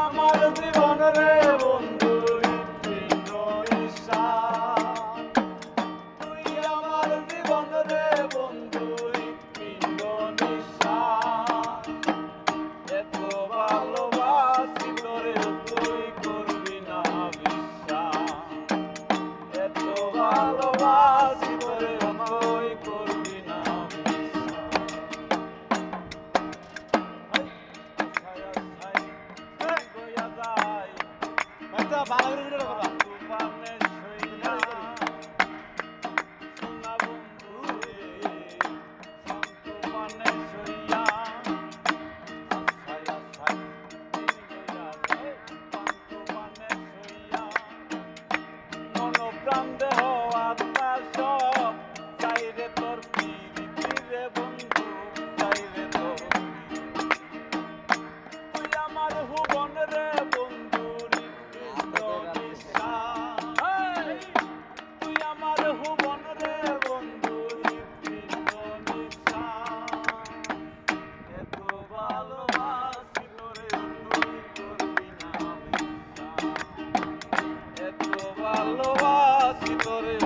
আমার জীবন রে বন্ধু হৃৎপিণ্ড নিঃশ্বাস, তুই আমার জীবন রে বন্ধু হৃৎপিণ্ড নিঃশ্বাস। এত ভালোবাসি তোরে তুই করবি না বিশ্বাস, এত ভালোবাসি তোরে তুই করবি না প্রাণ দেহ আত্মা সব চাই রে তোর প্রীতি রে বন্ধু, চাই রে তোর তুই আমার ভুবন রে বন্ধু হৃৎপিণ্ড নিঃশ্বাস, তুই আমার ভুবন রে বন্ধু হৃৎপিণ্ড নিঃশ্বাস। এত ভালোবাসি তোরে তুই করবি না বিশ্বাস, এত ভালোবাসি তোরে